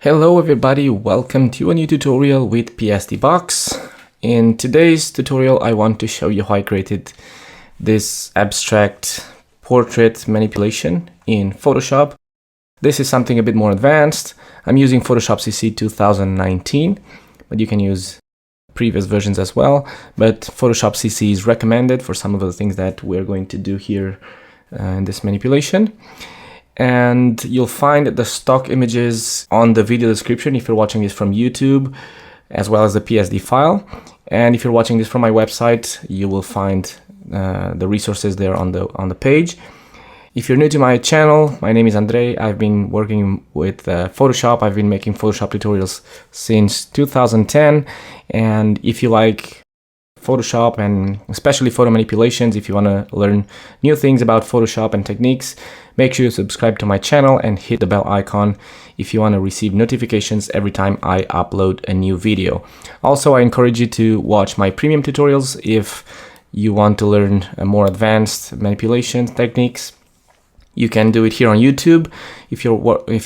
Hello everybody, welcome to a new tutorial with PSD-Box. In today's tutorial I want to show you how I created this abstract portrait manipulation in Photoshop. This is something a bit more advanced. I'm using Photoshop CC 2019, but you can use previous versions as well. But Photoshop CC is recommended for some of the things that we're going to do here in this manipulation. And you'll find the stock images on the video description if you're watching this from YouTube, as well as the PSD file. And if you're watching this from my website, you will find the resources there on the page. If you're new to my channel, my name is Andre. I've been working with Photoshop. I've been making Photoshop tutorials since 2010. And if you like Photoshop and especially photo manipulations, if you want to learn new things about Photoshop and techniques, make sure you subscribe to my channel and hit the bell icon if you want to receive notifications every time I upload a new video. Also, I encourage you to watch my premium tutorials if you want to learn more advanced manipulation techniques. You can do it here on YouTube if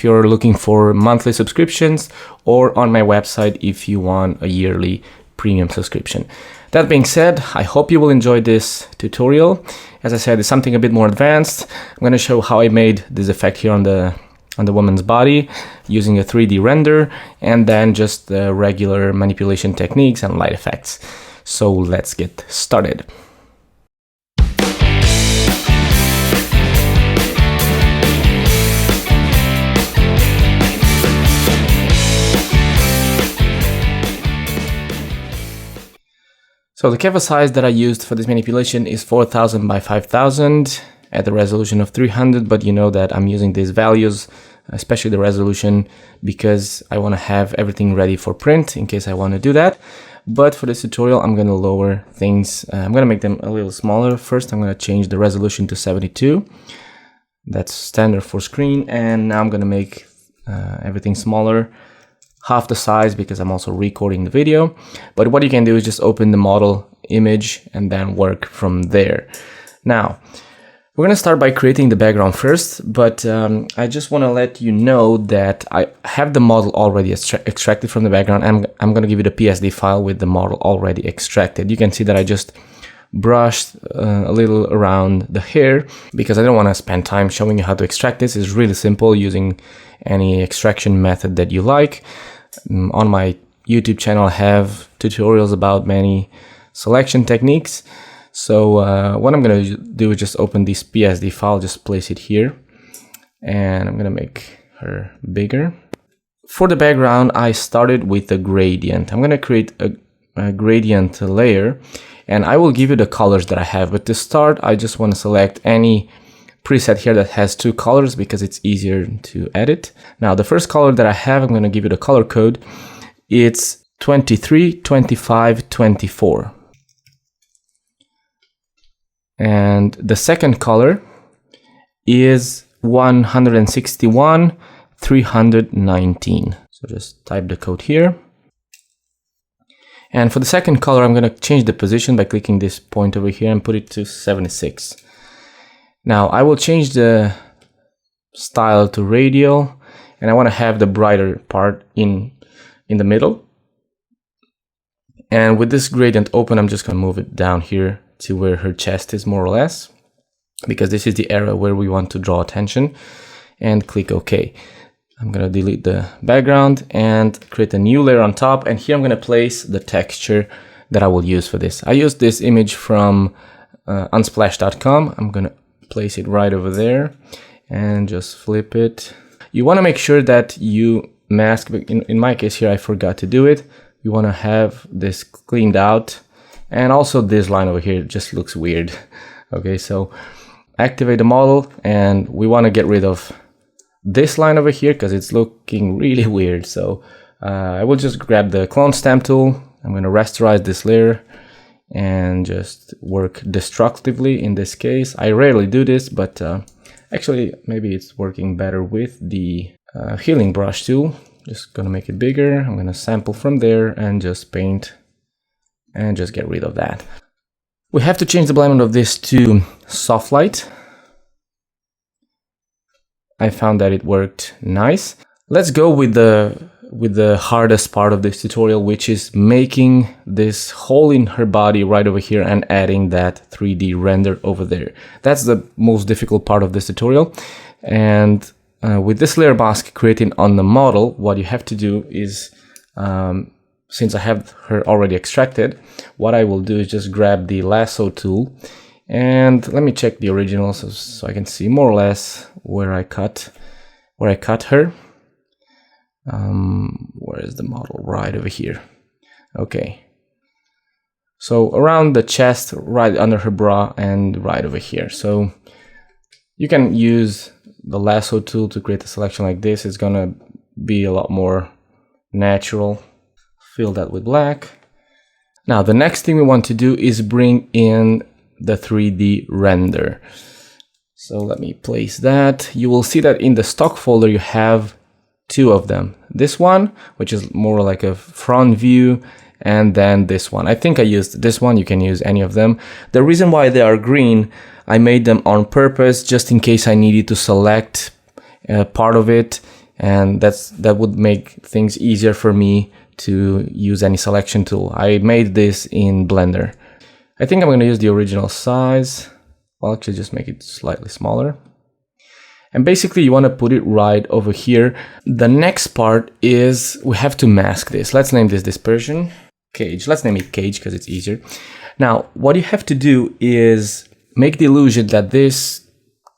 you're looking for monthly subscriptions, or on my website if you want a yearly premium subscription. That being said, I hope you will enjoy this tutorial. As I said, it's something a bit more advanced. I'm going to show how I made this effect here on the woman's body using a 3D render, and then just the regular manipulation techniques and light effects. So let's get started. So the canvas size that I used for this manipulation is 4000 by 5000 at the resolution of 300, but you know that I'm using these values, especially the resolution, because I want to have everything ready for print in case I want to do that. But for this tutorial, I'm going to lower things. I'm going to make them a little smaller. First, I'm going to change the resolution to 72. That's standard for screen. And now I'm going to make everything smaller, half the size, because I'm also recording the video. But what you can do is just open the model image and then work from there. Now, we're going to start by creating the background first, but I just want to let you know that I have the model already extracted from the background, and I'm going to give you the PSD file with the model already extracted. You can see that I just brushed a little around the hair because I don't want to spend time showing you how to extract this. It's really simple using any extraction method that you like. On my YouTube channel, I have tutorials about many selection techniques. So what I'm going to do is just open this PSD file, just place it here, and I'm going to make her bigger. For the background, I started with a gradient. I'm going to create a gradient layer, and I will give you the colors that I have. But to start, I just want to select any preset here that has two colors because it's easier to edit. Now, the first color that I have, I'm going to give you the color code. It's 23, 25, 24. And the second color is 161, 319. So just type the code here. And for the second color, I'm going to change the position by clicking this point over here and put it to 76. Now I will change the style to radial, and I want to have the brighter part in the middle. And with this gradient open, I'm just going to move it down here to where her chest is, more or less, because this is the area where we want to draw attention, and click OK. I'm going to delete the background and create a new layer on top, and here I'm going to place the texture that I will use for this. I used this image from unsplash.com. I'm going to place it right over there and just flip it. You want to make sure that you mask, in my case here I forgot to do it. You want to have this cleaned out, and also this line over here just looks weird. Okay, so activate the model, and we want to get rid of this line over here because it's looking really weird. So I will just grab the clone stamp tool. I'm going to rasterize this layer and just work destructively in this case. I rarely do this, but actually maybe it's working better with the healing brush tool. Just gonna make it bigger. I'm gonna sample from there and just paint and just get rid of that. We have to change the alignment of this to soft light. I found that it worked nice. Let's go with the hardest part of this tutorial, which is making this hole in her body right over here and adding that 3D render over there. That's the most difficult part of this tutorial. And with this layer mask creating on the model, what you have to do is, since I have her already extracted, what I will do is just grab the lasso tool, and let me check the original so I can see more or less where I cut her. Where is the model? Right over here. Okay. So around the chest, right under her bra, and right over here. So you can use the lasso tool to create a selection like this. It's gonna be a lot more natural. Fill that with black. Now the next thing we want to do is bring in the 3D render. So let me place that. You will see that in the stock folder you have two of them. This one, which is more like a front view, and then this one. I think I used this one. You can use any of them. The reason why they are green, I made them on purpose just in case I needed to select part of it, and that would make things easier for me to use any selection tool. I made this in Blender. I think I'm going to use the original size. I'll actually just make it slightly smaller. And basically you want to put it right over here. The next part is we have to mask this. Let's name this dispersion cage. Let's name it cage because it's easier. Now, what you have to do is make the illusion that this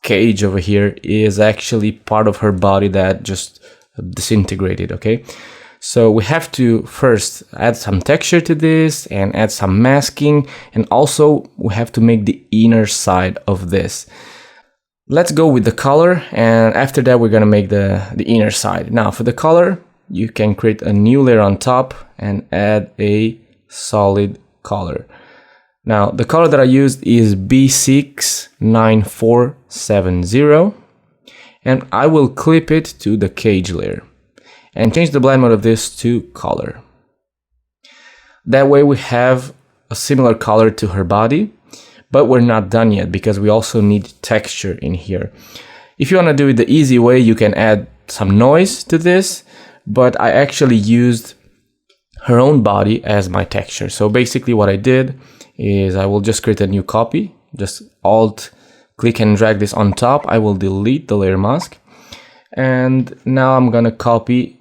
cage over here is actually part of her body that just disintegrated, okay? So we have to first add some texture to this and add some masking, and also we have to make the inner side of this. Let's go with the color, and after that we're gonna make the inner side. Now for the color, you can create a new layer on top and add a solid color. Now the color that I used is B69470, and I will clip it to the cage layer and change the blend mode of this to color. That way we have a similar color to her body, but we're not done yet because we also need texture in here. If you want to do it the easy way, you can add some noise to this, but I actually used her own body as my texture. So basically what I did is I will just create a new copy, just Alt click and drag this on top. I will delete the layer mask, and now I'm gonna copy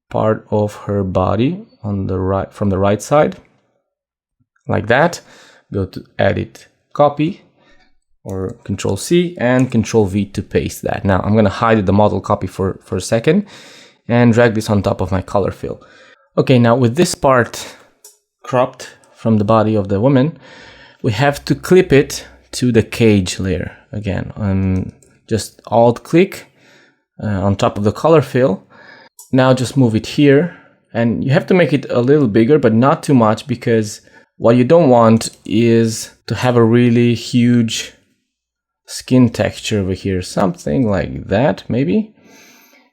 part of her body on the right, from the right side, like that. Go to edit, copy, or Control C and Control V to paste that. Now I'm gonna hide the model copy for a second and drag this on top of my color fill. Okay, now with this part cropped from the body of the woman, we have to clip it to the cage layer again. Just Alt click on top of the color fill. Now just move it here, and you have to make it a little bigger, but not too much, because what you don't want is to have a really huge skin texture over here, something like that maybe.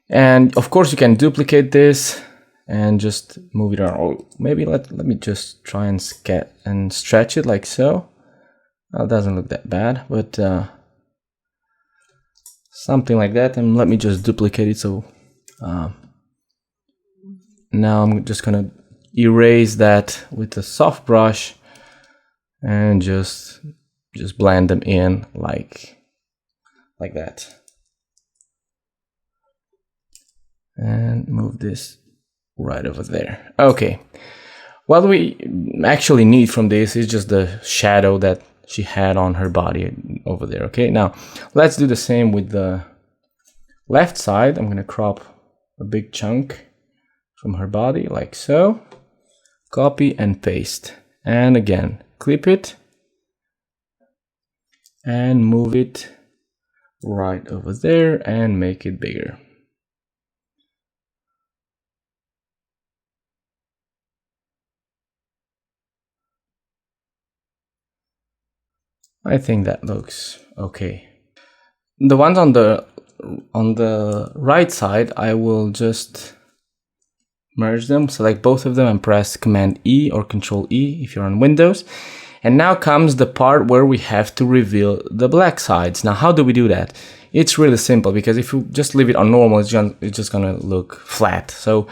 And of course you can duplicate this and just move it around. Or maybe let me just try and stretch it like so. Well, it doesn't look that bad, but something like that. And let me just duplicate it. So now I'm just gonna erase that with a soft brush and just blend them in like that. And move this right over there. Okay. What we actually need from this is just the shadow that she had on her body over there. Okay, now let's do the same with the left side. I'm gonna crop a big chunk from her body like so. Copy and paste. And again, clip it and move it right over there and make it bigger. I think that looks okay. The ones on the right side, I will just merge them, select both of them and press Command E or Control E if you're on Windows. And now comes the part where we have to reveal the black sides. Now, how do we do that? it's really simple, because if you just leave it on normal, it's just gonna look flat. So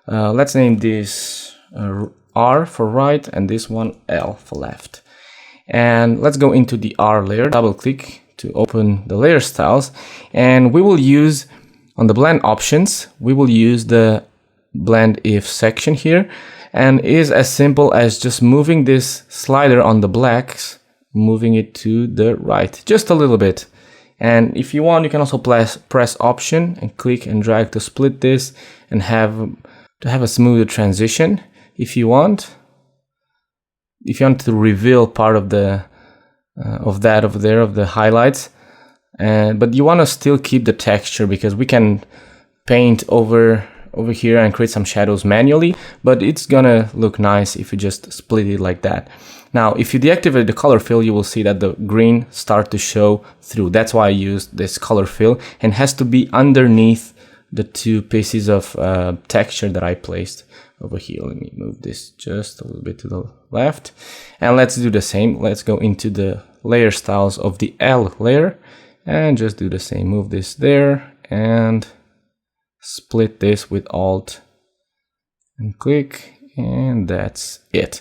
let's name this R for right, and this one L for left. And let's go into the R layer, double click to open the layer styles, and we will use, on the blend options, we will use the blend if section here, and it is as simple as just moving this slider on the blacks, moving it to the right just a little bit. And if you want, you can also press option and click and drag to split this and have a smoother transition. If you want to reveal part of the that over there, of the highlights, but you want to still keep the texture, because we can paint over here and create some shadows manually, but it's gonna look nice if you just split it like that. Now, if you deactivate the color fill, you will see that the green start to show through. That's why I used this color fill, and has to be underneath the two pieces of texture that I placed over here. Let me move this just a little bit to the left, and let's do the same. Let's go into the layer styles of the L layer and just do the same. Move this there and split this with Alt and click, and that's it.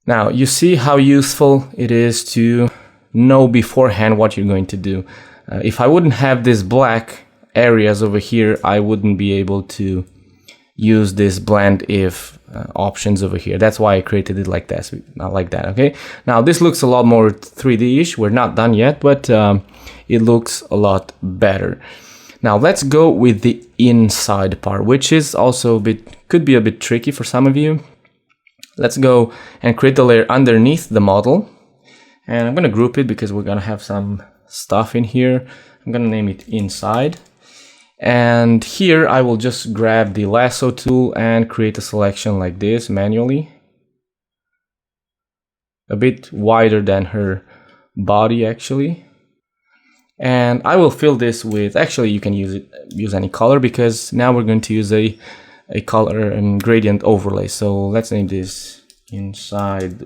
Now you see how useful it is to know beforehand what you're going to do. If I wouldn't have these black areas over here, I wouldn't be able to use this blend if options over here. That's why I created it like this, not like that. Okay, now this looks a lot more 3D-ish. We're not done yet, but it looks a lot better. Now let's go with the inside part, which is also could be a bit tricky for some of you. Let's go and create the layer underneath the model, and I'm going to group it because we're going to have some stuff in here. I'm going to name it inside, and here I will just grab the lasso tool and create a selection like this manually, a bit wider than her body actually. And I will fill this with, actually you can use any color, because now we're going to use a color and gradient overlay. So let's name this inside,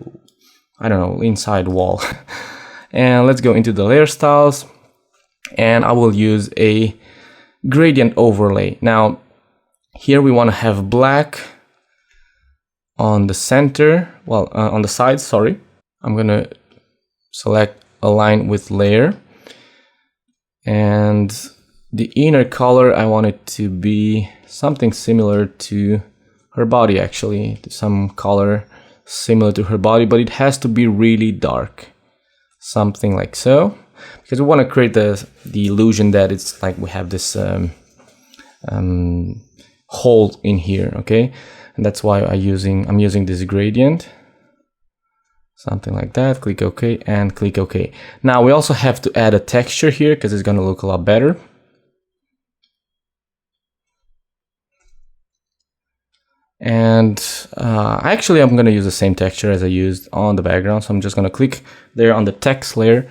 I don't know, inside wall. And let's go into the layer styles, and I will use a gradient overlay. Now here we want to have black on the center, well, on the sides, sorry. I'm going to select align with layer, and the inner color, I want it to be something similar to her body, actually, some color similar to her body, but it has to be really dark, something like so, because we want to create the illusion that it's like we have this hole in here. Okay, and that's why I'm using this gradient, something like that. Click OK and click OK. Now we also have to add a texture here, because it's going to look a lot better. And actually I'm going to use the same texture as I used on the background, so I'm just going to click there on the text layer,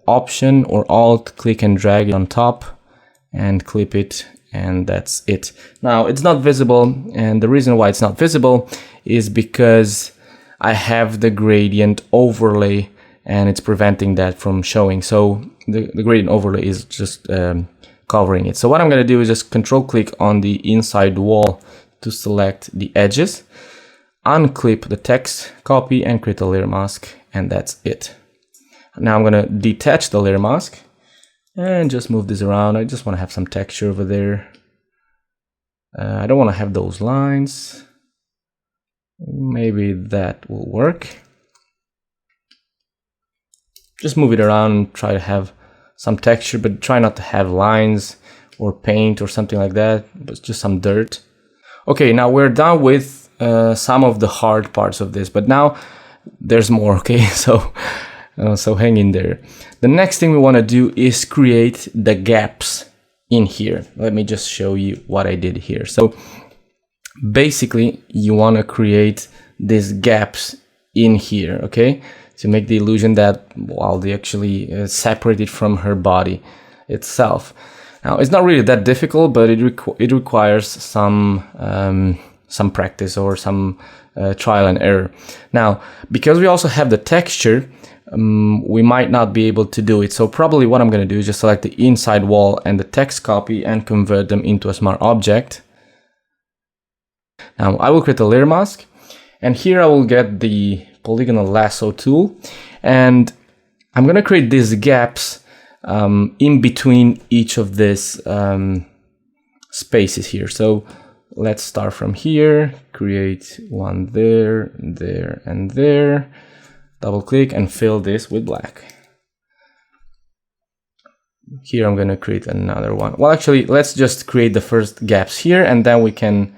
option or alt, click and drag it on top and clip it, and that's it. Now it's not visible, and the reason why it's not visible is because I have the gradient overlay and it's preventing that from showing. So the gradient overlay is just covering it. So what I'm going to do is just control click on the inside wall to select the edges, unclip the text, copy and create a layer mask, and that's it. Now I'm going to detach the layer mask and just move this around. I just want to have some texture over there. I don't want to have those lines. Maybe that will work. Just move it around and try to have some texture, but try not to have lines or paint or something like that, but just some dirt. Okay, now we're done with some of the hard parts of this, but now there's more, okay? So hang in there. The next thing we want to do is create the gaps in here. Let me just show you what I did here. So basically you want to create these gaps in here, okay, to make the illusion that, well, they actually separated from her body itself. Now it's not really that difficult, but it requires some practice or some trial and error. Now, because we also have the texture, we might not be able to do it. So probably what I'm going to do is just select the inside wall and the text copy and convert them into a smart object. Now I will create a layer mask, and here I will get the polygonal lasso tool, and I'm going to create these gaps in between each of these spaces here. So let's start from here, create one there, there, and there. Double click and fill this with black. Here I'm going to create another one. Well, actually, let's just create the first gaps here, and then we can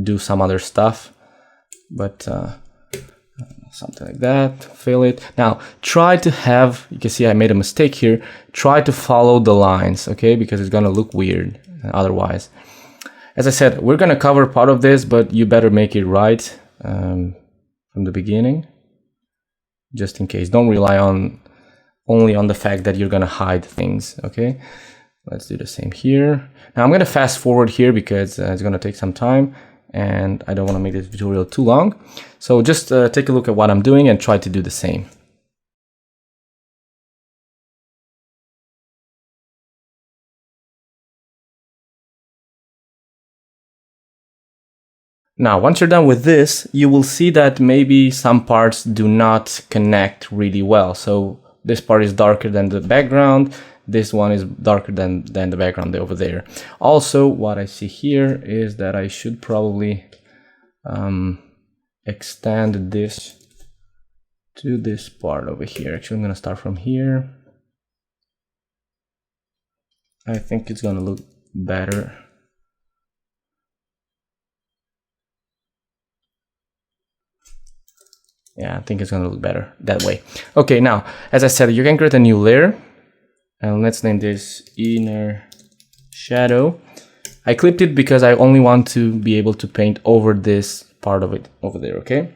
do some other stuff. But something like that, fill it. Now, try to have, you can see I made a mistake here. Try to follow the lines, okay? Because it's going to look weird otherwise. As I said, we're going to cover part of this, but you better make it right from the beginning, just in case. Don't rely only on the fact that you're going to hide things, okay? Let's do the same here. Now I'm going to fast forward here because it's going to take some time and I don't want to make this tutorial too long. So just take a look at what I'm doing and try to do the same. Now, once you're done with this, you will see that maybe some parts do not connect really well. So this part is darker than the background. This one is darker than the background over there. Also, what I see here is that I should probably extend this to this part over here. Actually, I'm going to start from here. I think it's going to look better. Yeah, I think it's going to look better that way. Okay, now, as I said, you can create a new layer. And let's name this inner shadow. I clipped it because I only want to be able to paint over this part of it over there, okay?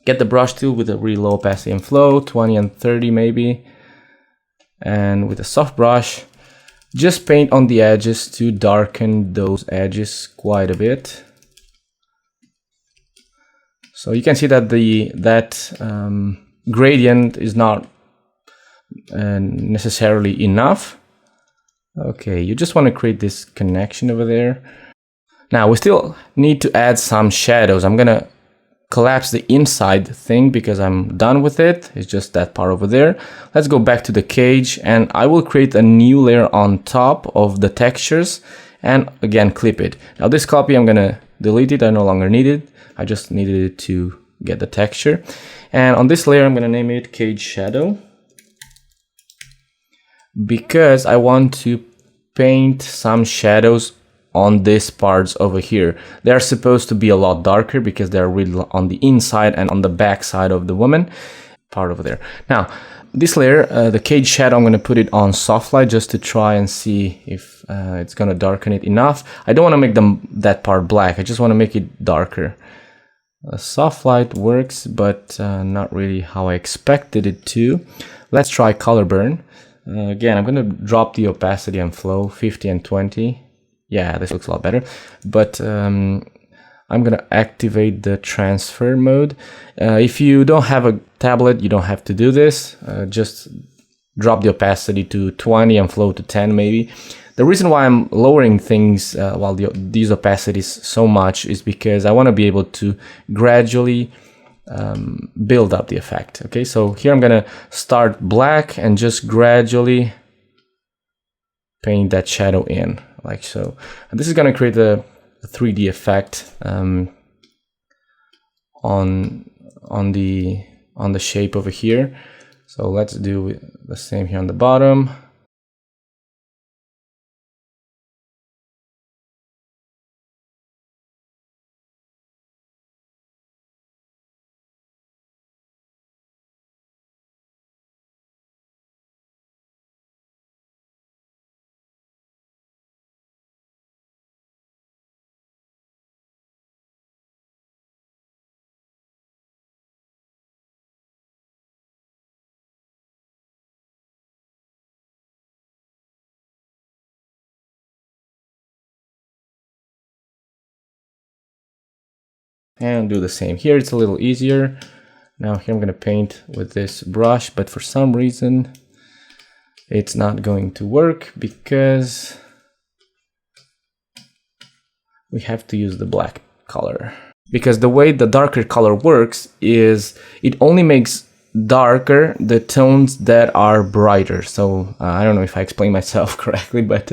Get the brush tool with a really low opacity and flow, 20 and 30 maybe. And with a soft brush, just paint on the edges to darken those edges quite a bit. So you can see that gradient is not necessarily enough. Okay, you just want to create this connection over there. Now we still need to add some shadows. I'm gonna collapse the inside thing because I'm done with it. It's just that part over there. Let's go back to the cage and I will create a new layer on top of the textures and again clip it. Now this copy I'm gonna delete it. I no longer need it. I just needed it to get the texture. And on this layer I'm gonna name it cage shadow, because I want to paint some shadows on these parts over here. They're supposed to be a lot darker because they're really on the inside and on the back side of the woman part over there. Now, this layer, the cage shadow, I'm going to put it on soft light just to try and see if it's going to darken it enough. I don't want to make that part black. I just want to make it darker. Soft light works, but not really how I expected it to. Let's try color burn. Again, I'm going to drop the opacity and flow, 50 and 20. Yeah, this looks a lot better. But I'm going to activate the transfer mode. If you don't have a tablet, you don't have to do this. Just drop the opacity to 20 and flow to 10 maybe. The reason why I'm lowering things while these opacities so much is because I want to be able to gradually build up the effect. Okay, so here I'm gonna start black and just gradually paint that shadow in like so. And this is gonna create a 3D effect on the shape over here. So let's do the same here on the bottom. And do the same here. It's a little easier. Now here I'm going to paint with this brush, but for some reason it's not going to work because we have to use the black color. Because the way the darker color works is it only makes darker the tones that are brighter. So I don't know if I explained myself correctly, but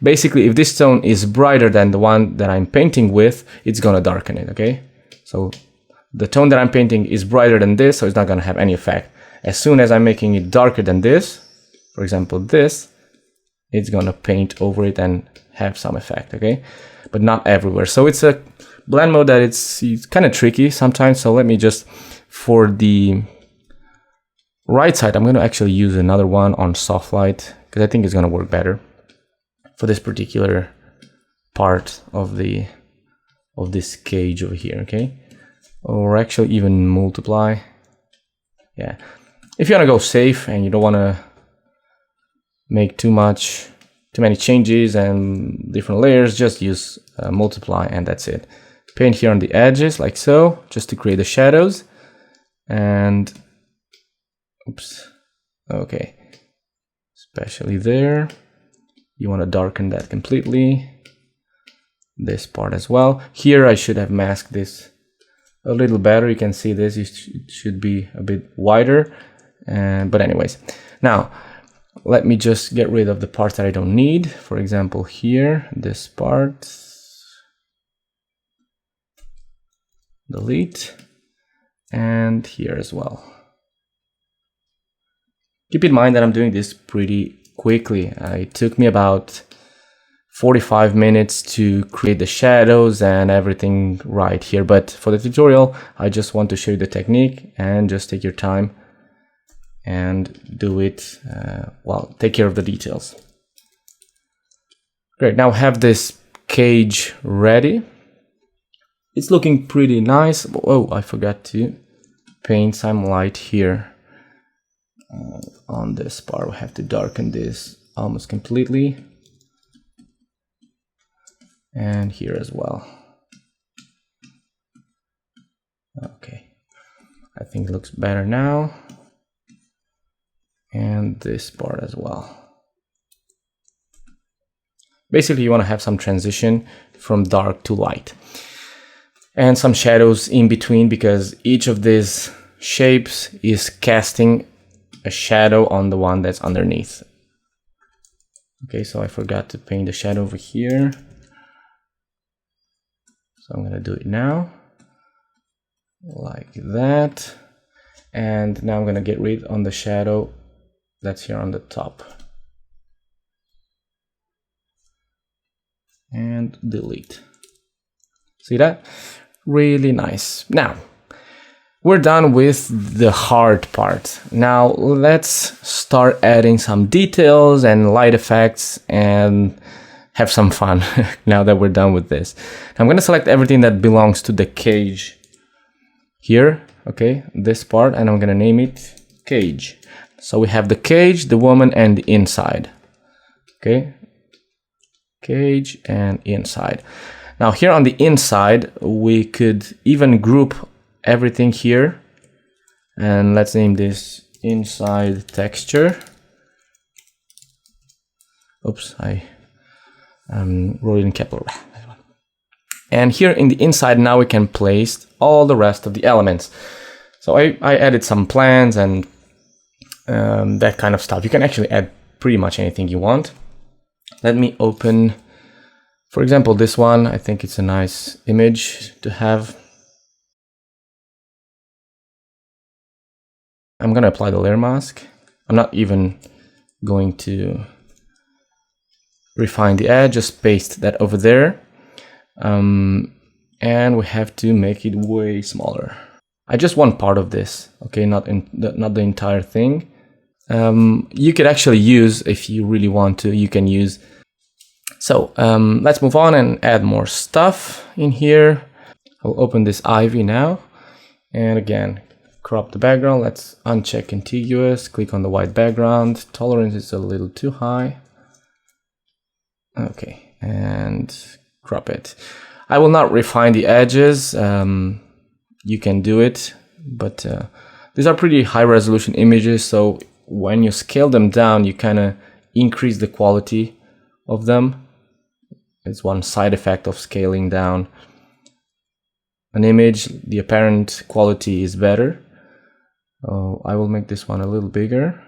basically if this tone is brighter than the one that I'm painting with, it's gonna darken it, okay? So the tone that I'm painting is brighter than this, so it's not gonna have any effect. As soon as I'm making it darker than this, for example this, it's gonna paint over it and have some effect, okay? But not everywhere. So it's a blend mode that it's kind of tricky sometimes. So let me just, for the right side, I'm going to actually use another one on soft light because I think it's going to work better for this particular part of this cage over here, okay? Or actually even multiply. Yeah. If you want to go safe and you don't want to make too many changes and different layers, just use multiply and that's it. Paint here on the edges like so, just to create the shadows. And oops, okay, especially there. You want to darken that completely. This part as well. Here I should have masked this a little better. You can see this, it should be a bit wider. But anyways, now let me just get rid of the parts that I don't need. For example, here, this part. Delete. And here as well. Keep in mind that I'm doing this pretty quickly. It took me about 45 minutes to create the shadows and everything right here. But for the tutorial, I just want to show you the technique and just take your time and do it, well, take care of the details. Great, now I have this cage ready. It's looking pretty nice. Oh, I forgot to paint some light here. On this part, we have to darken this almost completely. And here as well. Okay, I think it looks better now. And this part as well. Basically, you want to have some transition from dark to light. And some shadows in between, because each of these shapes is casting a shadow on the one that's underneath. Okay, so I forgot to paint the shadow over here. So I'm going to do it now. Like that. And now I'm going to get rid on the shadow that's here on the top. And delete. See that? Really nice. Now, we're done with the hard part. Now, let's start adding some details and light effects and have some fun now that we're done with this. I'm going to select everything that belongs to the cage here, okay, this part, and I'm going to name it cage. So we have the cage, the woman, and the inside. Okay, cage and inside. Now here on the inside, we could even group everything here. And let's name this inside texture. Oops, I wrote it in capital. And here in the inside, now we can place all the rest of the elements. So I added some plants and that kind of stuff. You can actually add pretty much anything you want. Let me open, for example, this one. I think it's a nice image to have. I'm going to apply the layer mask. I'm not even going to refine the edge, just paste that over there. And we have to make it way smaller. I just want part of this, okay, not the entire thing. You could actually use, if you really want to, you can use. So let's move on and add more stuff in here. I'll open this ivy now. And again, crop the background. Let's uncheck contiguous, click on the white background. Tolerance is a little too high. Okay, and crop it. I will not refine the edges. You can do it, but these are pretty high resolution images, so when you scale them down, you kind of increase the quality of them. It's one side effect of scaling down an image. The apparent quality is better. I will make this one a little bigger,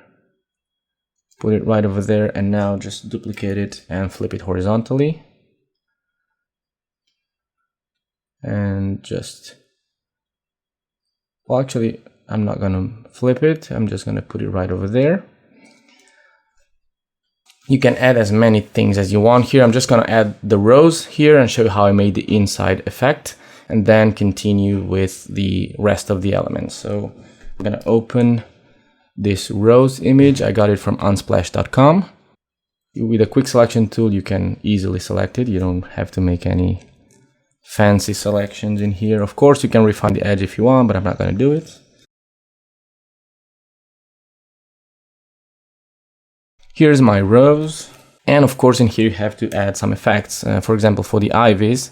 put it right over there, and now just duplicate it and flip it horizontally. And just, well, actually, I'm not gonna flip it. I'm just gonna put it right over there. You can add as many things as you want here. I'm just gonna add the rose here and show you how I made the inside effect, and then continue with the rest of the elements. So I'm gonna open this rose image. I got it from unsplash.com. With a quick selection tool, you can easily select it. You don't have to make any fancy selections in here. Of course, you can refine the edge if you want, but I'm not gonna do it. Here's my rose. And of course, in here you have to add some effects. For example, for the ivies,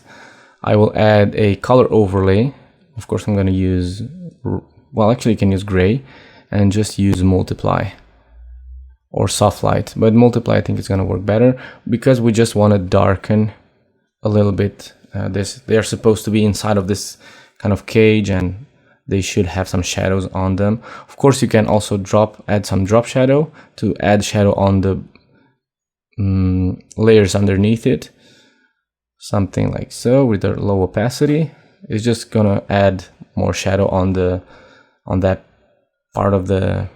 I will add a color overlay. Of course, I'm going to use, well, actually you can use gray and just use multiply or soft light. But multiply, I think it's going to work better because we just want to darken a little bit. They're supposed to be inside of this kind of cage, and they should have some shadows on them. Of course, you can also add some drop shadow to add shadow on the layers underneath it. Something like so with a low opacity. It's just gonna add more shadow on that part of the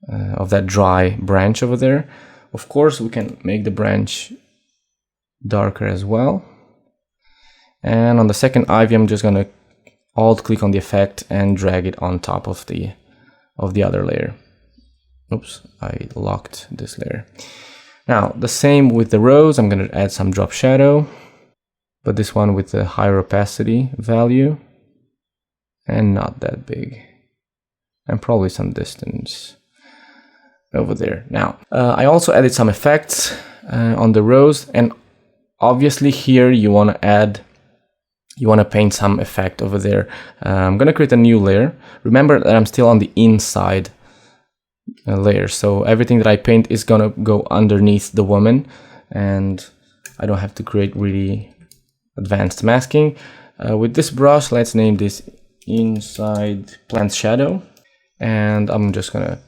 of that dry branch over there. Of course, we can make the branch darker as well. And on the second ivy, I'm just gonna alt click on the effect and drag it on top of the other layer. Oops, I locked this layer. Now the same with the rose. I'm going to add some drop shadow, but this one with the higher opacity value and not that big, and probably some distance over there. Now I also added some effects on the rose, and obviously here you want to paint some effect over there. I'm going to create a new layer. Remember that I'm still on the inside layer, so everything that I paint is going to go underneath the woman, and I don't have to create really advanced masking. With this brush, let's name this inside plant shadow, and I'm just going to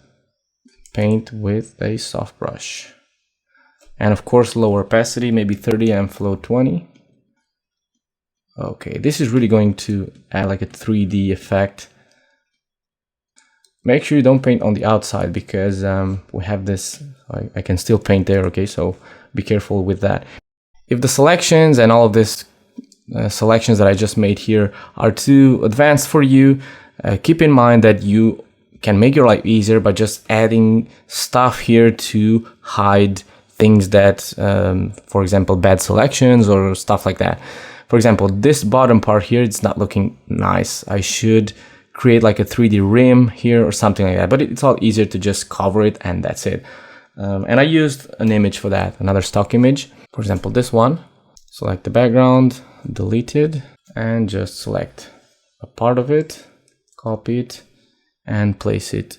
paint with a soft brush. And of course, lower opacity, maybe 30 and float 20. Okay, this is really going to add like a 3D effect. Make sure you don't paint on the outside because we have this, I can still paint there, okay? So be careful with that. If the selections and all of this selections that I just made here are too advanced for you, keep in mind that you can make your life easier by just adding stuff here to hide things that, for example, bad selections or stuff like that. For example, this bottom part here, it's not looking nice. I should create like a 3D rim here or something like that, but it's all easier to just cover it and that's it. And I used an image for that, another stock image. For example, this one. Select the background, delete it, and just select a part of it, copy it, and place it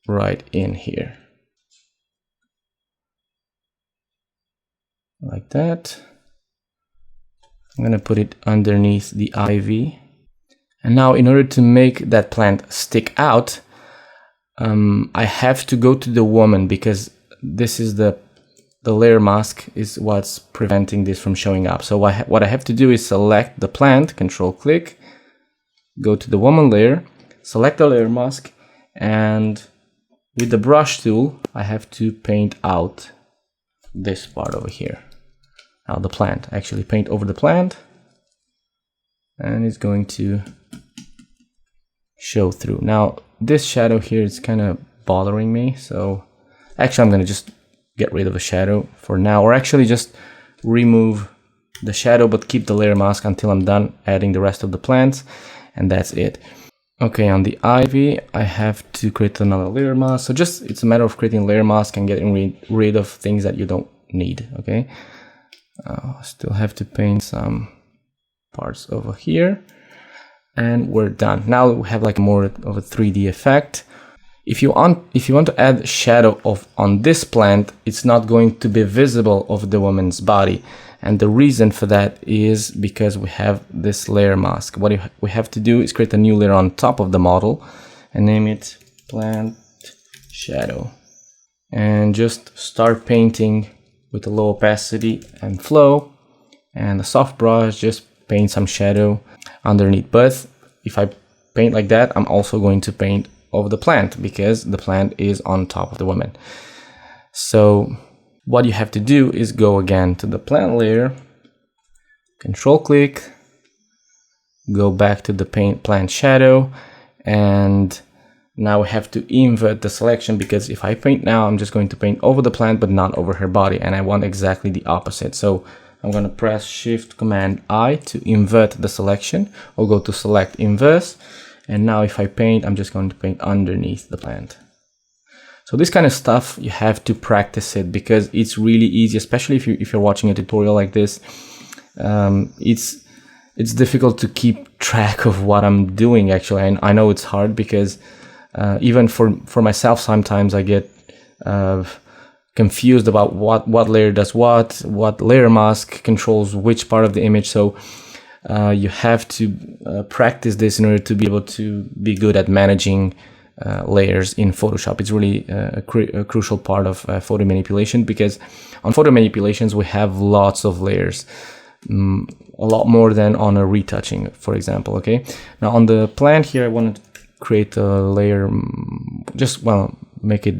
right in here. Like that. I'm gonna put it underneath the ivy. And now in order to make that plant stick out, I have to go to the woman because this is the layer mask is what's preventing this from showing up. So what I have to do is select the plant, control click, go to the woman layer, select the layer mask, and with the brush tool, I have to paint out this part over here. Now the plant, actually paint over the plant, and it's going to show through. Now this shadow here is kind of bothering me, so actually I'm going to just get rid of the shadow for now, or actually just remove the shadow but keep the layer mask until I'm done adding the rest of the plants, and that's it. Okay, on the ivy I have to create another layer mask, so just it's a matter of creating a layer mask and getting rid of things that you don't need. Okay, still have to paint some parts over here, and we're done. Now we have like more of a 3D effect. If you want to add shadow on this plant, it's not going to be visible of the woman's body. And the reason for that is because we have this layer mask. What we have to do is create a new layer on top of the model and name it plant shadow. And just start painting with a low opacity and flow. And a soft brush, just paint some shadow underneath. But if I paint like that, I'm also going to paint over the plant because the plant is on top of the woman. So what you have to do is go again to the plant layer, control click, go back to the plant shadow, and now we have to invert the selection, because if I paint now, I'm just going to paint over the plant but not over her body, and I want exactly the opposite. So I'm going to press Shift Command I to invert the selection, or go to select inverse, and now if I paint, I'm just going to paint underneath the plant. So this kind of stuff, you have to practice it, because it's really easy, especially if you're watching a tutorial like this. It's difficult to keep track of what I'm doing, actually. And I know it's hard, because even for myself, sometimes I get confused about what layer does what layer mask controls which part of the image. So you have to practice this in order to be able to be good at managing layers in Photoshop. It's really a crucial part of photo manipulation, because on photo manipulations we have lots of layers, a lot more than on a retouching, for example. Okay, now on the plant here, I want to create a layer, just make it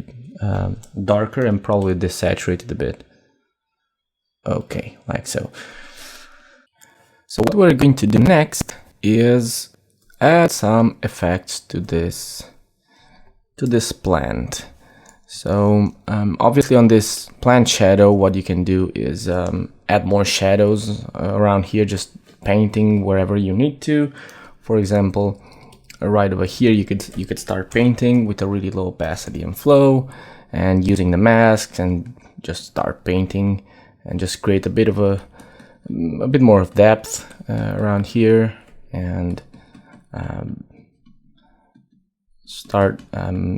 darker and probably desaturate it a bit. Okay, like so. So what we're going to do next is add some effects to this plant. So obviously on this plant shadow, what you can do is add more shadows around here, just painting wherever you need to. For example, right over here, you could start painting with a really low opacity and flow, and using the masks, and just start painting and just create a bit more of depth around here, and start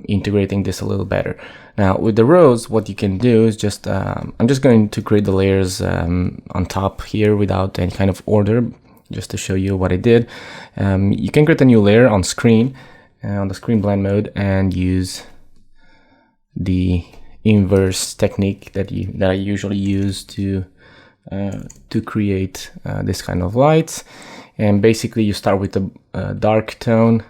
integrating this a little better. Now with the rose, what you can do is just I'm just going to create the layers on top here without any kind of order, just to show you what I did. You can create a new layer on screen, on the screen blend mode, and use the inverse technique that I usually use to create this kind of lights. And basically you start with a dark tone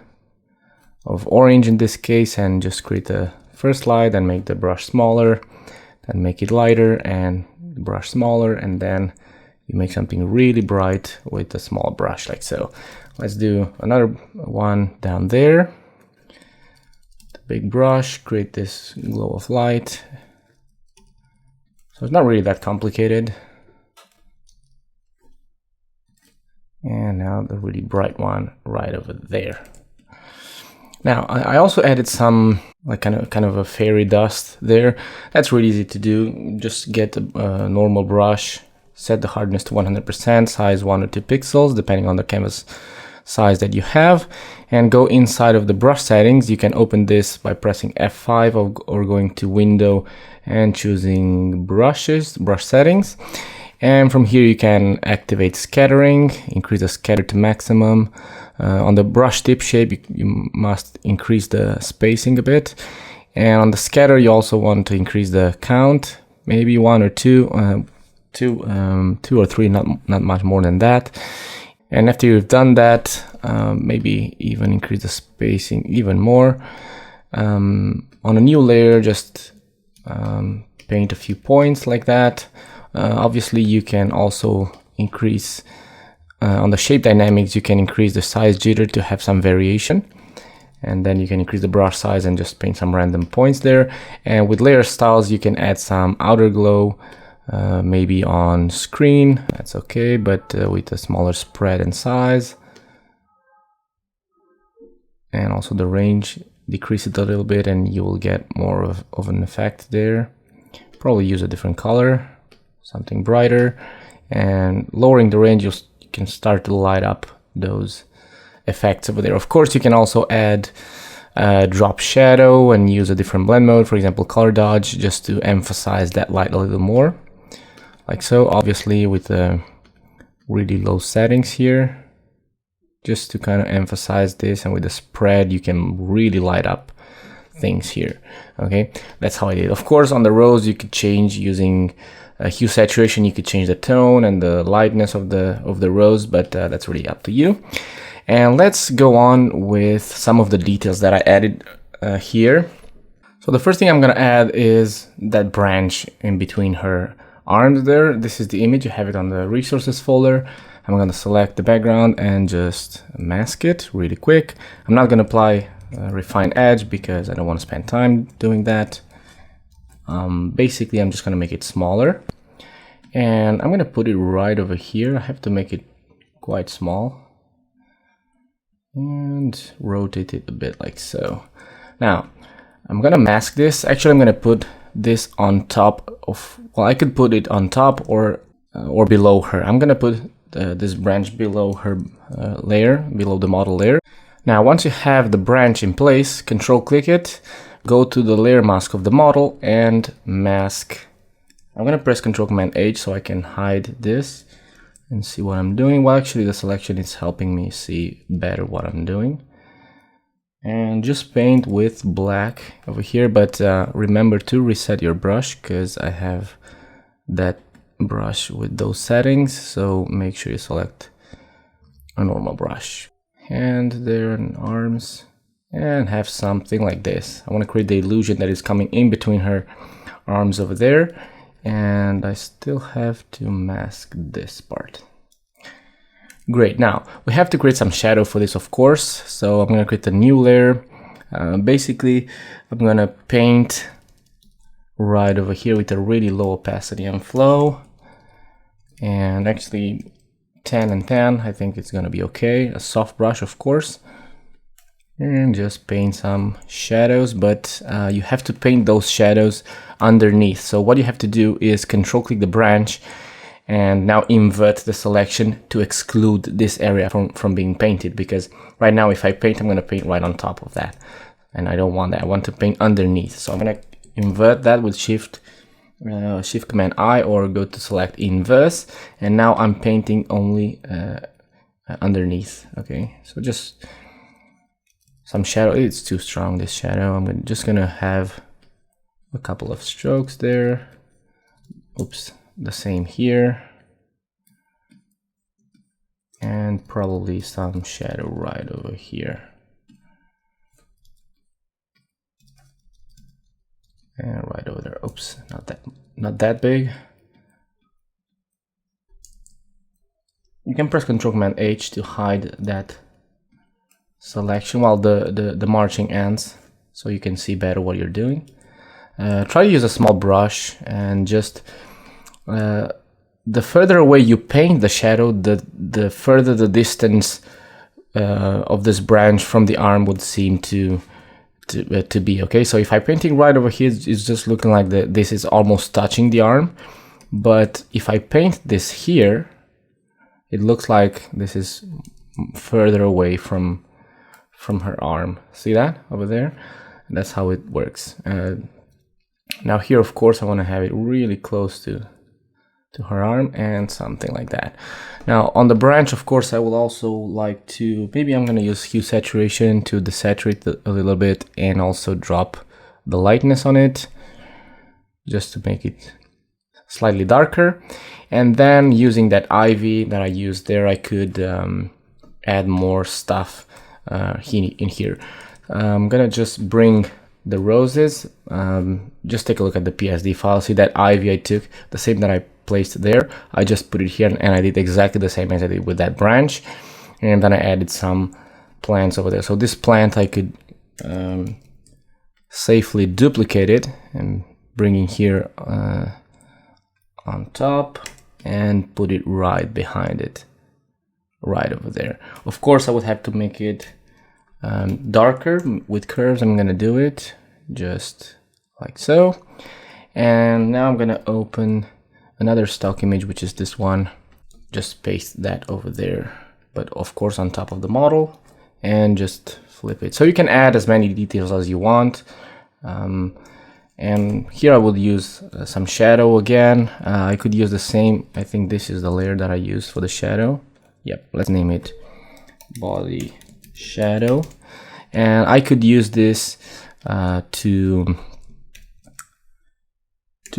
of orange in this case, and just create the first light, and make the brush smaller, then make it lighter and the brush smaller, and then you make something really bright with a small brush, like so. Let's do another one down there. The big brush, create this glow of light. So it's not really that complicated. And now the really bright one right over there. Now I also added some like kind of a fairy dust there. That's really easy to do. Just get a normal brush, set the hardness to 100%, size 1 or 2 pixels depending on the canvas size that you have, and go inside of the brush settings. You can open this by pressing F5 or going to Window and choosing brush settings. And from here you can activate scattering, increase the scatter to maximum. On the brush tip shape, you must increase the spacing a bit. And on the scatter, you also want to increase the count, maybe 1 or 2, 2 or 3, not much more than that. And after you've done that, maybe even increase the spacing even more. On a new layer, just paint a few points like that. Obviously you can also increase on the shape dynamics, you can increase the size jitter to have some variation, and then you can increase the brush size and just paint some random points there. And with layer styles, you can add some outer glow, maybe on screen, that's okay, but with a smaller spread and size. And also the range, decrease it a little bit and you will get more of an effect there. Probably use a different color, something brighter, and lowering the range, you can start to light up those effects over there. Of course, you can also add drop shadow and use a different blend mode, for example color dodge, just to emphasize that light a little more, like so. Obviously with really low settings here, just to kind of emphasize this, and with the spread you can really light up things here. Okay, that's how I did. Of course, on the rose you could change using hue saturation. You could change the tone and the lightness of the rose, but that's really up to you. And let's go on with some of the details that I added here. So the first thing I'm gonna add is that branch in between her arms there. This is the image, you have it on the resources folder. I'm gonna select the background and just mask it really quick. I'm not gonna apply refine edge because I don't want to spend time doing that. Basically, I'm just gonna make it smaller. And I'm gonna put it right over here. I have to make it quite small. And rotate it a bit like so. Now I'm gonna mask this. Actually, I'm gonna put this on top of, well, I could put it on top or below her. I'm gonna put this branch below her layer, below the model layer. Now once you have the branch in place, control click it, go to the layer mask of the model and mask. I'm gonna press Control Command H so I can hide this and see what I'm doing. Well, actually the selection is helping me see better what I'm doing. And just paint with black over here, but remember to reset your brush because I have that brush with those settings, so make sure you select a normal brush. And there in arms, and have something like this. I want to create the illusion that is coming in between her arms over there. And I still have to mask this part. Great, now we have to create some shadow for this, of course. So I'm going to create a new layer. Basically, I'm going to paint right over here with a really low opacity and flow. And actually 10 and 10, I think it's going to be okay. A soft brush, of course. And just paint some shadows, but you have to paint those shadows underneath. So what you have to do is control click the branch and now invert the selection to exclude this area from being painted, because right now if I paint, I'm going to paint right on top of that, and I don't want that. I want to paint underneath. So I'm going to invert that with Shift Command I, or go to select inverse, and now I'm painting only underneath. Okay, so just some shadow. It's too strong, this shadow. I'm just gonna have a couple of strokes there. Oops, the same here. And probably some shadow right over here. And right over there. Oops, not that big. You can press Control Command H to hide that selection while the marching ends, so you can see better what you're doing. Try to use a small brush, and just the further away you paint the shadow, the further the distance of this branch from the arm would seem to be. Okay, so if I'm painting right over here, it's just looking like this is almost touching the arm, but if I paint this here, it looks like this is further away from her arm. See that over there? And that's how it works. Now here, of course, I want to have it really close to her arm, and something like that. Now on the branch, of course, I will also like to, maybe I'm going to use hue saturation to desaturate a little bit, and also drop the lightness on it just to make it slightly darker. And then using that ivy that I used there, I could add more stuff in here. I'm gonna just bring the roses. Just take a look at the PSD file. See that ivy I took, the same that I placed there, I just put it here, and I did exactly the same as I did with that branch. And then I added some plants over there. So this plant I could safely duplicate it and bring it here on top and put it right behind it, right over there. Of course, I would have to make it darker with curves. I'm gonna do it just like so. And now I'm gonna open another stock image, which is this one. just paste that over there, but of course on top of the model, and just flip it. So you can add as many details as you want. And here I would use some shadow again. I could use the same, I think this is the layer that I use for the shadow. Yep, let's name it body shadow. And I could use this to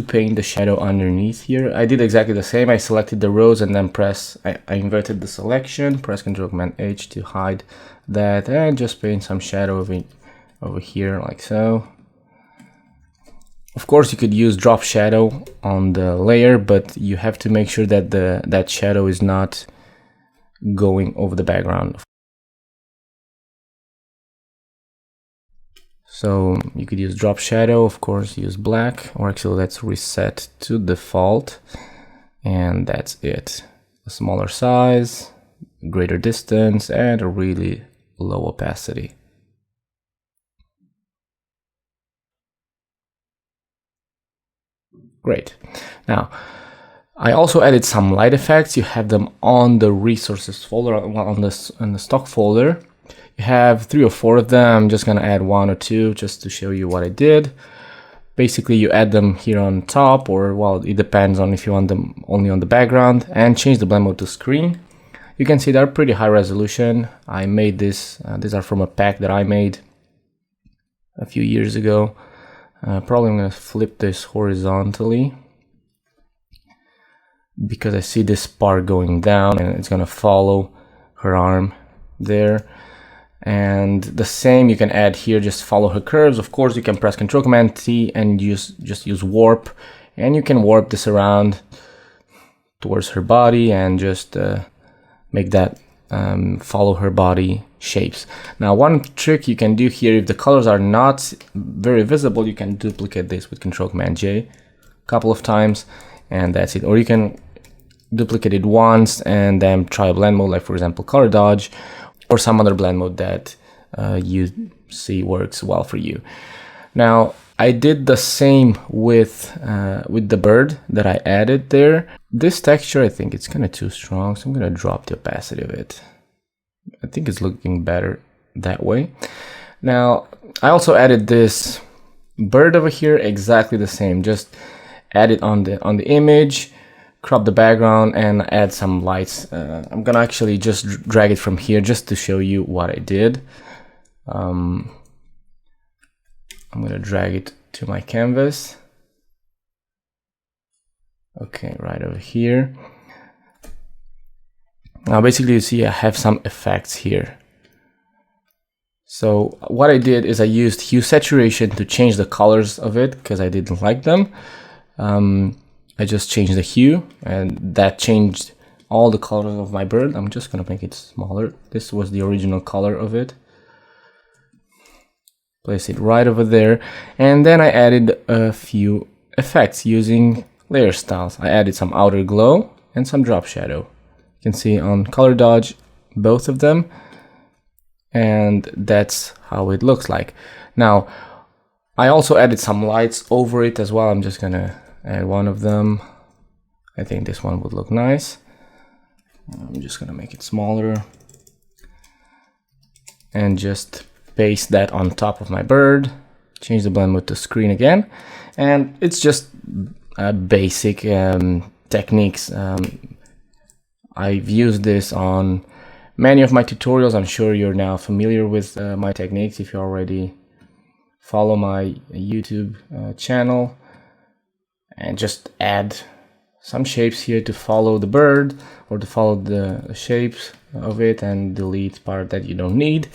paint the shadow underneath here. I did exactly the same. I selected the rows and then I inverted the selection, press Ctrl+H to hide that, and just paint some shadow over here like so. Of course, you could use drop shadow on the layer, but you have to make sure that that shadow is not going over the background. So you could use drop shadow, of course, use black, or actually let's reset to default, and that's it. A smaller size, greater distance, and a really low opacity. Great. Now, I also added some light effects. You have them on the resources folder, on the stock folder. You have 3 or 4 of them. I'm just gonna add 1 or 2 just to show you what I did. Basically, you add them here on top, or well, it depends on if you want them only on the background, and change the blend mode to screen. You can see they're pretty high resolution. I made this, these are from a pack that I made a few years ago. Probably I'm going to flip this horizontally because I see this part going down and it's going to follow her arm there. And the same you can add here, just follow her curves. Of course, you can press Ctrl+T and just use warp, and you can warp this around towards her body and just make that follow her body shapes. Now, one trick you can do here, if the colors are not very visible, you can duplicate this with Ctrl+J a couple of times, and that's it. Or you can duplicate it once and then try a blend mode, like for example color dodge, or some other blend mode that you see works well for you. Now, I did the same with the bird that I added there. This texture, I think it's kind of too strong, so I'm going to drop the opacity of it. I think it's looking better that way. Now, I also added this bird over here, exactly the same. Just add it on the image, crop the background, and add some lights. I'm gonna actually just drag it from here just to show you what I did. I'm gonna drag it to my canvas. Okay, right over here. Now basically you see I have some effects here. So what I did is I used hue saturation to change the colors of it because I didn't like them. I just changed the hue and that changed all the colors of my bird. I'm just gonna make it smaller. This was the original color of it. Place it right over there. And then I added a few effects using layer styles. I added some outer glow and some drop shadow. You can see on color dodge, both of them. And that's how it looks like. Now, I also added some lights over it as well. I'm just gonna add one of them. I think this one would look nice. I'm just gonna make it smaller and just paste that on top of my bird. Change the blend mode to screen again, and it's just basic techniques. I've used this on many of my tutorials. I'm sure you're now familiar with my techniques if you already follow my YouTube channel. And just add some shapes here to follow the bird or to follow the shapes of it, and delete part that you don't need.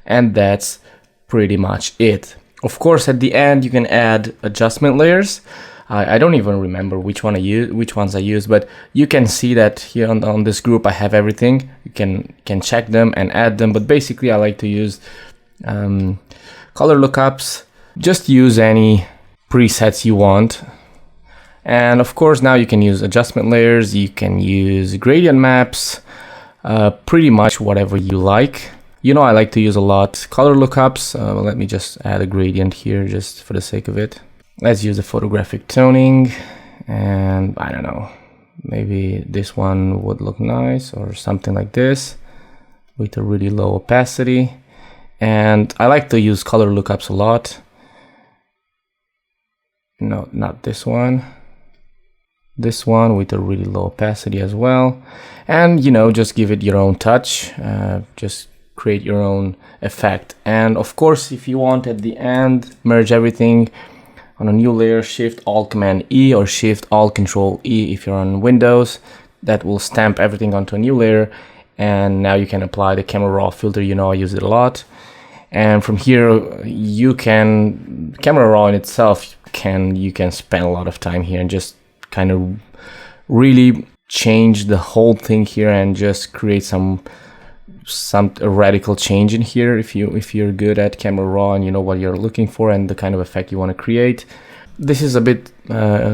And that's pretty much it. Of course, at the end you can add adjustment layers. I don't even remember which ones I used, but you can see that here on this group I have everything. You can check them and add them, but basically I like to use color lookups. Just use any presets you want. And of course now you can use adjustment layers, you can use gradient maps, pretty much whatever you like. You know, I like to use a lot color lookups. Let me just add a gradient here just for the sake of it. Let's use the photographic toning, and I don't know, Maybe this one would look nice, or something like this with a really low opacity. And I like to use color lookups a lot. No, not this one. This one with a really low opacity as well. And, you know, just give it your own touch. Just create your own effect. And of course, if you want at the end, merge everything on a new layer, Shift Alt Command E or Shift Alt Control E if you're on Windows. That will stamp everything onto a new layer. And now you can apply the Camera Raw filter. You know, I use it a lot. And from here, you can, Camera Raw in itself, you can spend a lot of time here and just kind of really change the whole thing here and just create a radical change in here if you're good at Camera Raw and you know what you're looking for and the kind of effect you want to create. This is a bit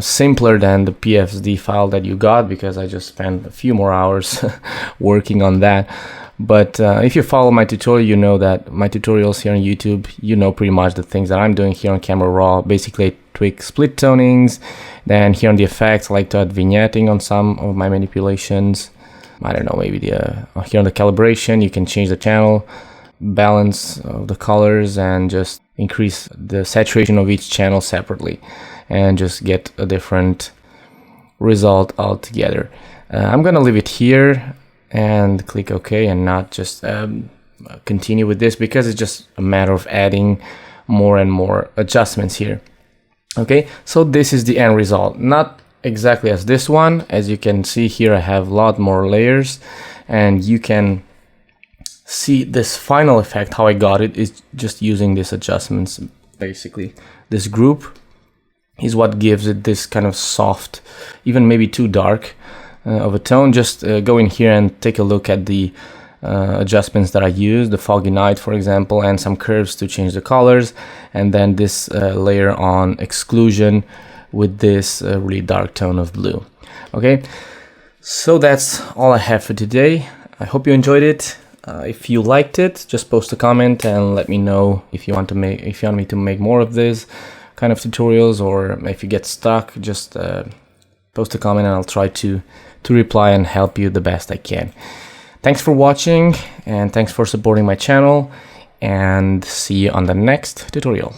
simpler than the PSD file that you got because I just spent a few more hours working on that. But if you follow my tutorial, you know that my tutorials here on YouTube, you know pretty much the things that I'm doing here on Camera Raw. Basically, tweak split tonings. Then here on the effects, I like to add vignetting on some of my manipulations. I don't know, maybe here on the calibration, you can change the channel balance of the colors and just increase the saturation of each channel separately and just get a different result altogether. I'm gonna leave it here and click OK and not just continue with this because it's just a matter of adding more and more adjustments here. Okay, so this is the end result. Not exactly as this one. As you can see here, I have a lot more layers and you can see this final effect. How I got it is just using these adjustments. Basically, this group is what gives it this kind of soft, even maybe too dark of a tone. Just go in here and take a look at the adjustments that I use, the foggy night, for example, and some curves to change the colors, and then this layer on exclusion with this really dark tone of blue. Okay, so that's all I have for today. I hope you enjoyed it. If you liked it, just post a comment and let me know if you want me to make more of this kind of tutorials, or if you get stuck, just post a comment and I'll try to reply and help you the best I can. Thanks for watching and thanks for supporting my channel, and see you on the next tutorial.